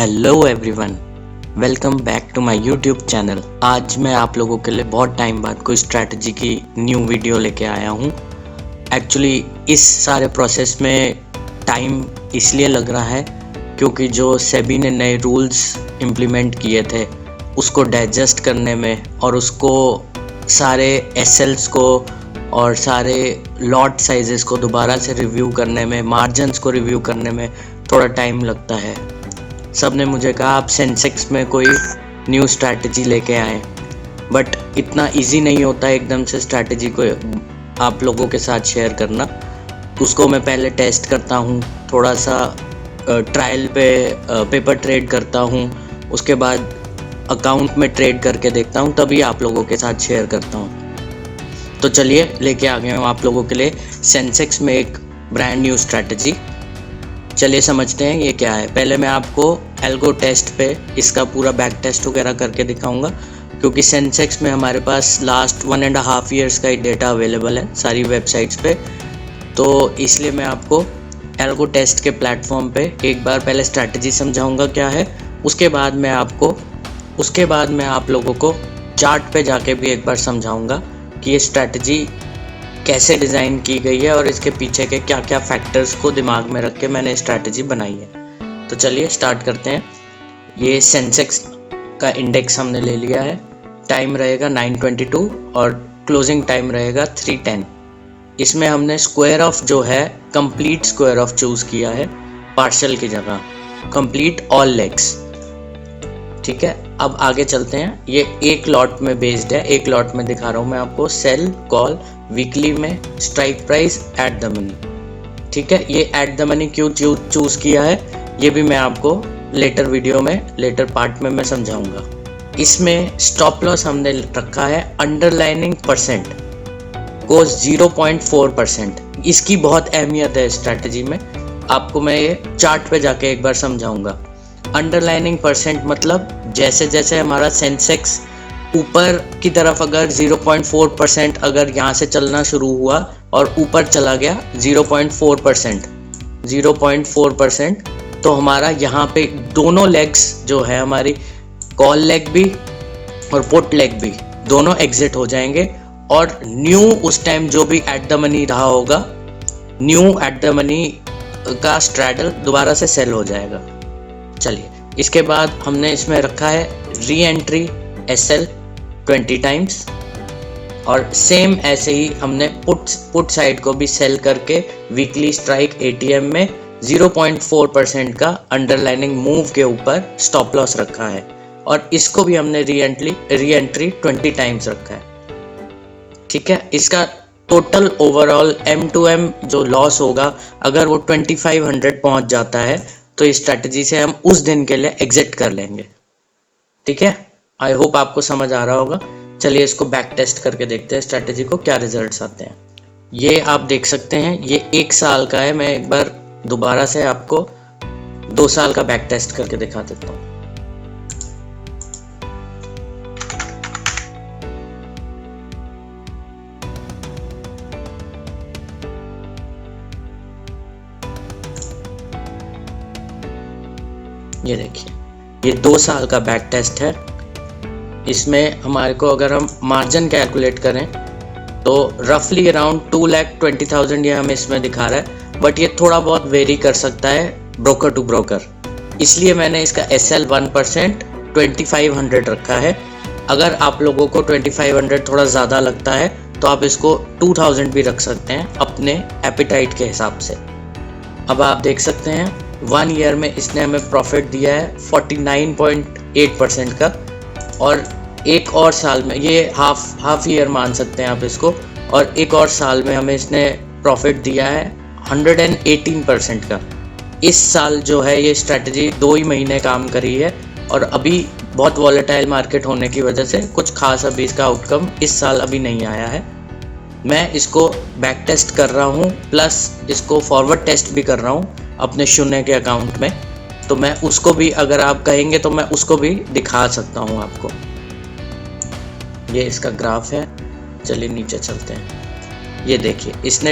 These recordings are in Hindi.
Hello everyone, welcome back to my YouTube channel. आज मैं आप लोगों के लिए बहुत टाइम बाद कोई स्ट्रैटेजी की न्यू वीडियो लेके आया हूँ। एक्चुअली इस सारे प्रोसेस में टाइम इसलिए लग रहा है क्योंकि जो सेबी ने नए रूल्स इम्प्लीमेंट किए थे उसको डाइजेस्ट करने में और उसको सारे एसएल्स को और सारे लॉट साइजेस को दोबारा से रिव्यू करने में, मार्जिन्स को रिव्यू करने में थोड़ा टाइम लगता है। सब ने मुझे कहा आप सेंसेक्स में कोई न्यू स्ट्रैटेजी लेके आएँ, बट इतना इजी नहीं होता एकदम से स्ट्रैटेजी को आप लोगों के साथ शेयर करना। उसको मैं पहले टेस्ट करता हूँ, थोड़ा सा ट्रायल पे पेपर ट्रेड करता हूँ, उसके बाद अकाउंट में ट्रेड करके देखता हूँ, तभी आप लोगों के साथ शेयर करता हूँ। तो चलिए लेके आ गया हूँ आप लोगों के लिए सेंसेक्स में एक ब्रांड न्यू स्ट्रैटेजी। चलिए समझते हैं ये क्या है। पहले मैं आपको एल्गो टेस्ट पे इसका पूरा बैक टेस्ट वगैरह करके दिखाऊंगा, क्योंकि सेंसेक्स में हमारे पास लास्ट 1.5 ईयर्स का ही डेटा अवेलेबल है सारी वेबसाइट्स पे। तो इसलिए मैं आपको एल्गो टेस्ट के प्लेटफॉर्म पे एक बार पहले स्ट्रैटेजी समझाऊंगा क्या है, उसके बाद मैं आप लोगों को चार्ट पे जाके भी एक बार समझाऊंगा कि ये स्ट्रैटेजी कैसे डिज़ाइन की गई है और इसके पीछे के क्या क्या फैक्टर्स को दिमाग में रख के मैंने स्ट्रैटेजी बनाई है। तो चलिए स्टार्ट करते हैं। ये सेंसेक्स का इंडेक्स हमने ले लिया है, टाइम रहेगा 9:22 और क्लोजिंग टाइम रहेगा 3:10। इसमें हमने स्क्वायर ऑफ जो है कंप्लीट स्क्वायर ऑफ चूज़ किया है पार्शियल की जगह, कंप्लीट ऑल लेग्स। ठीक है, अब आगे चलते हैं। ये एक लॉट में बेस्ड है, एक लॉट में दिखा रहा हूँ मैं आपको, सेल कॉल वीकली में, strike price at the money. ठीक है, ये एट द मनी क्यों चूज़ किया है ये भी मैं आपको लेटर पार्ट में मैं समझाऊंगा। इसमें स्टॉप लॉस हमने रखा है अंडरलाइनिंग परसेंट को 0.4%। इसकी बहुत अहमियत है स्ट्रैटेजी में, आपको मैं ये चार्ट पे जाके एक बार समझाऊंगा। अंडरलाइनिंग परसेंट मतलब जैसे जैसे हमारा सेंसेक्स ऊपर की तरफ अगर 0.4% अगर यहाँ से चलना शुरू हुआ और ऊपर चला गया 0.4%, तो हमारा यहाँ पे दोनों लेग्स जो है हमारी कॉल लेग भी और पुट लेग भी दोनों एग्जिट हो जाएंगे और न्यू उस टाइम जो भी एट द मनी रहा होगा, न्यू एट द मनी का स्ट्रैडल दोबारा से सेल हो जाएगा। चलिए, इसके बाद हमने इसमें रखा है री एंट्री एसएल 20 टाइम्स और सेम ऐसे ही हमने पुट साइड को भी सेल करके वीकली स्ट्राइक एटीएम में 0.4% का अंडरलाइनिंग मूव के ऊपर स्टॉप लॉस रखा है और इसको भी हमने री एंट्री 20 टाइम्स रखा है। ठीक है, इसका टोटल ओवरऑल M2M जो लॉस होगा अगर वो 2500 पहुंच जाता है तो इस स्ट्रैटेजी से हम उस दिन के लिए एग्जिट कर लेंगे। ठीक है, आई होप आपको समझ आ रहा होगा। चलिए इसको बैक टेस्ट करके देखते हैं स्ट्रैटेजी को क्या रिजल्ट्स आते हैं। ये आप देख सकते हैं, ये 1 साल का है। मैं एक बार दोबारा से आपको 2 साल का बैक टेस्ट करके दिखा देता हूँ। ये देखिए, ये 2 साल का बैक टेस्ट है। इसमें हमारे को अगर हम मार्जिन कैलकुलेट करें तो रफली अराउंड 2,20,000 ये हमें इसमें दिखा रहा है, बट ये थोड़ा बहुत वेरी कर सकता है ब्रोकर टू ब्रोकर। इसलिए मैंने इसका SL 1% 2500 रखा है। अगर आप लोगों को 2500 थोड़ा ज़्यादा लगता है तो आप इसको 2000 भी रख सकते हैं अपने एपिटाइट के हिसाब से। अब आप देख सकते हैं 1 ईयर में इसने हमें प्रॉफिट दिया है 49.8% का और एक और साल में, ये हाफ ईयर मान सकते हैं आप इसको, और एक और साल में हमें इसने प्रॉफिट दिया है 118% का। इस साल जो है ये स्ट्रैटेजी 2 ही महीने काम करी है और अभी बहुत वॉलेटाइल मार्केट होने की वजह से कुछ खास अभी इसका आउटकम इस साल अभी नहीं आया है। मैं इसको बैक टेस्ट कर रहा हूँ प्लस इसको फॉरवर्ड टेस्ट भी कर रहा हूँ अपने शून्य के अकाउंट में, तो मैं उसको भी अगर आप कहेंगे तो मैं उसको भी दिखा सकता हूँ आपको। ये इसका ग्राफ है। चलिए नीचे चलते हैं। ये देखिए, इसने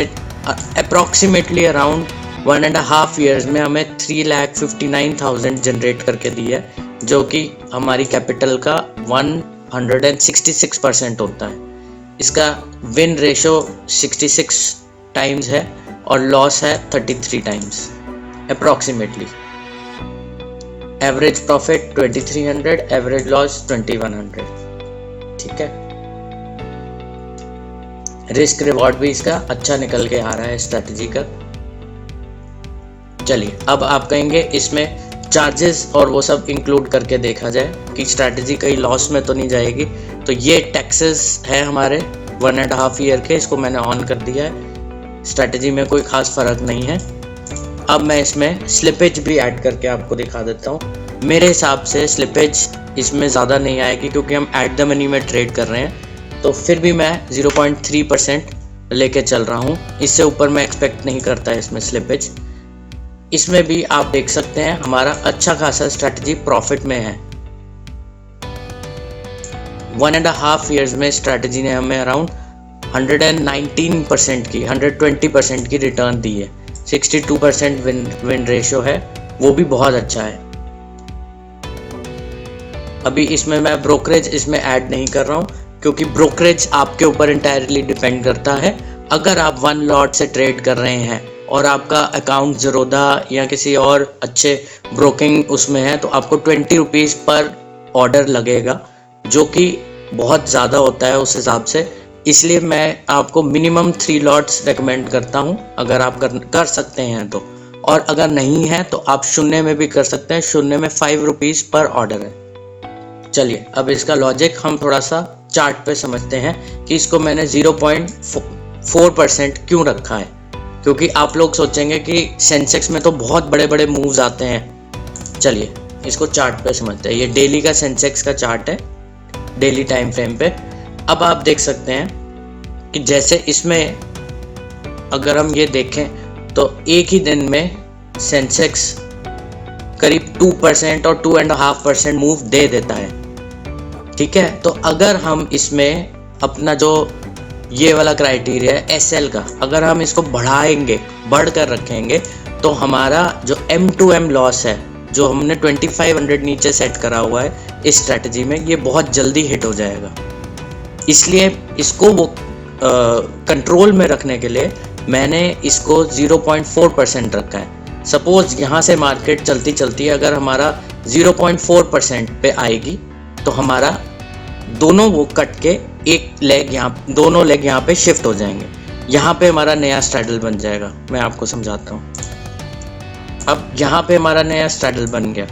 अप्रॉक्सीमेटली अराउंड 1.5 ईयर्स में हमें 3,59,000 जनरेट करके दी है, जो कि हमारी कैपिटल का 166% होता है। इसका विन रेशो 66 टाइम्स है और लॉस है 33 times approximately. Average profit 2300, average loss 2100। ठीक है, रिस्क रिवॉर्ड भी इसका अच्छा निकल के आ रहा है स्ट्रैटेजी का। चलिए अब आप कहेंगे इसमें चार्जेस और वो सब इंक्लूड करके देखा जाए कि स्ट्रैटेजी कहीं लॉस में तो नहीं जाएगी। तो ये टैक्सेस है हमारे 1.5 ईयर के, इसको मैंने ऑन कर दिया है। स्ट्रैटेजी में कोई खास फर्क नहीं है। अब मैं इसमें स्लिपेज भी ऐड करके आपको दिखा देता हूँ। मेरे हिसाब से स्लिपेज इसमें ज़्यादा नहीं आएगी क्योंकि हम एट द मनी में ट्रेड कर रहे हैं, तो फिर भी मैं 0.3% लेके चल रहा हूँ। इससे ऊपर मैं एक्सपेक्ट नहीं करता है इसमें स्लिपेज। इसमें भी आप देख सकते हैं हमारा अच्छा खासा स्ट्रैटेजी प्रॉफिट में है। 1.5 ईयर्स में स्ट्रैटेजी ने हमें अराउंड 119% की 120% की रिटर्न दी है। 62% विन रेशो है, वो भी बहुत अच्छा है। अभी इसमें मैं ब्रोकरेज इसमें ऐड नहीं कर रहा हूँ क्योंकि ब्रोकरेज आपके ऊपर इंटायरली डिपेंड करता है। अगर आप 1 लॉट से ट्रेड कर रहे हैं और आपका अकाउंट ज़रोदा या किसी और अच्छे ब्रोकिंग उसमें है, तो आपको 20 रुपीज़ पर ऑर्डर लगेगा, जो कि बहुत ज़्यादा होता है उस हिसाब से। इसलिए मैं आपको मिनिमम 3 लॉट्स रेकमेंड करता हूं, अगर आप कर सकते हैं तो। और अगर नहीं है तो आप शून्य में भी कर सकते हैं। शून्य में 5 रुपीज़ पर ऑर्डर है। चलिए अब इसका लॉजिक हम थोड़ा सा चार्ट पे समझते हैं कि इसको मैंने 0.4% क्यों रखा है। क्योंकि आप लोग सोचेंगे कि सेंसेक्स में तो बहुत बड़े बड़े मूव्स आते हैं। चलिए इसको चार्ट पे समझते हैं। ये डेली का सेंसेक्स का चार्ट है, डेली टाइम फ्रेम पे। अब आप देख सकते हैं कि जैसे इसमें अगर हम ये देखें तो एक ही दिन में सेंसेक्स करीब 2% और 2.5% मूव दे देता है। ठीक है, तो अगर हम इसमें अपना जो ये वाला क्राइटेरिया है एसएल का, अगर हम इसको बढ़ाएंगे, बढ़कर रखेंगे, तो हमारा जो M2M लॉस है, जो हमने 2500 नीचे सेट करा हुआ है इस स्ट्रैटेजी में, ये बहुत जल्दी हिट हो जाएगा। इसलिए इसको वो कंट्रोल में रखने के लिए मैंने इसको 0.4% रखा है। सपोज यहाँ से मार्केट चलती चलती अगर हमारा 0.4% पे आएगी तो हमारा दोनों वो कट के एक लेग यहाँ, दोनों लेग यहाँ पे शिफ्ट हो जाएंगे। यहाँ पे हमारा नया स्ट्रैडल बन जाएगा। मैं आपको समझाता हूँ। अब यहाँ पे हमारा नया स्ट्रैडल बन गया।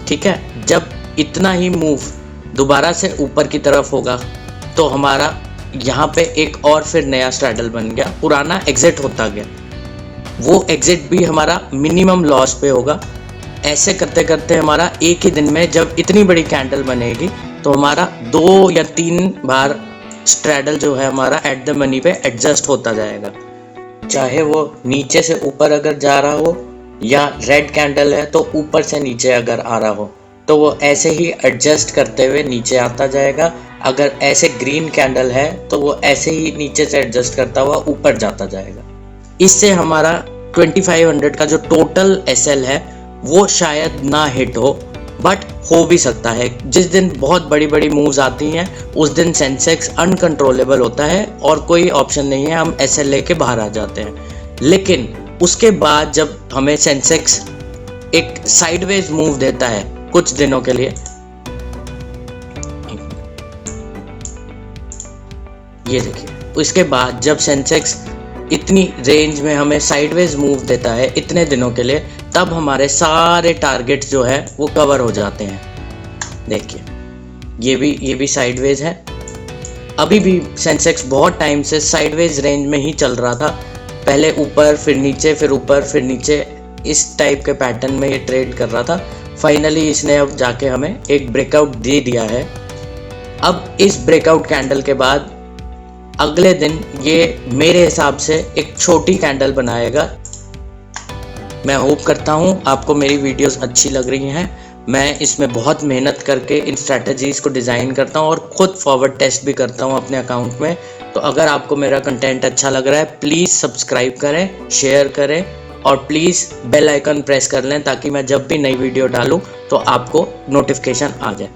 ठीक है, जब इतना ही मूव दोबारा से ऊपर की तरफ होगा तो हमारा यहाँ पे एक और फिर नया स्ट्रैडल बन गया, पुराना एग्जिट होता गया। वो एग्जिट भी हमारा मिनिमम लॉस पे होगा। ऐसे करते करते हमारा एक ही दिन में जब इतनी बड़ी कैंडल बनेगी तो हमारा 2 या 3 बार स्ट्रैडल जो है हमारा एट द मनी पे एडजस्ट होता जाएगा। चाहे वो नीचे से ऊपर अगर जा रहा हो या रेड कैंडल है तो ऊपर से नीचे अगर आ रहा हो तो वो ऐसे ही एडजस्ट करते हुए नीचे आता जाएगा। अगर ऐसे ग्रीन कैंडल है तो वो ऐसे ही नीचे से एडजस्ट करता हुआ ऊपर जाता जाएगा। इससे हमारा 2500 का जो टोटल एसएल है वो शायद ना हिट हो, बट हो भी सकता है। जिस दिन बहुत बड़ी बड़ी मूव्स आती हैं उस दिन सेंसेक्स अनकंट्रोलेबल होता है और कोई ऑप्शन नहीं है, हम एसएल लेके बाहर आ जाते हैं। लेकिन उसके बाद जब हमें सेंसेक्स एक साइडवेज मूव देता है कुछ दिनों के लिए, ये देखिए, उसके बाद जब सेंसेक्स इतनी रेंज में हमें साइडवेज मूव देता है इतने दिनों के लिए, तब हमारे सारे टारगेट जो है वो कवर हो जाते हैं। देखिए ये भी साइडवेज है। अभी भी सेंसेक्स बहुत टाइम से साइडवेज रेंज में ही चल रहा था, पहले ऊपर फिर नीचे, फिर ऊपर फिर नीचे, इस टाइप के पैटर्न में ये ट्रेड कर रहा था। फाइनली इसने अब जाके हमें एक ब्रेकआउट दे दिया है। अब इस ब्रेकआउट कैंडल के बाद अगले दिन ये मेरे हिसाब से एक छोटी कैंडल बनाएगा। मैं होप करता हूँ आपको मेरी वीडियोस अच्छी लग रही हैं। मैं इसमें बहुत मेहनत करके इन स्ट्रैटेजीज़ को डिज़ाइन करता हूँ और ख़ुद फॉरवर्ड टेस्ट भी करता हूँ अपने अकाउंट में। तो अगर आपको मेरा कंटेंट अच्छा लग रहा है प्लीज़ सब्सक्राइब करें, शेयर करें और प्लीज़ बेल आइकन प्रेस कर लें ताकि मैं जब भी नई वीडियो डालूं तो आपको नोटिफिकेशन आ जाए।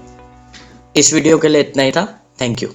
इस वीडियो के लिए इतना ही था। Thank you.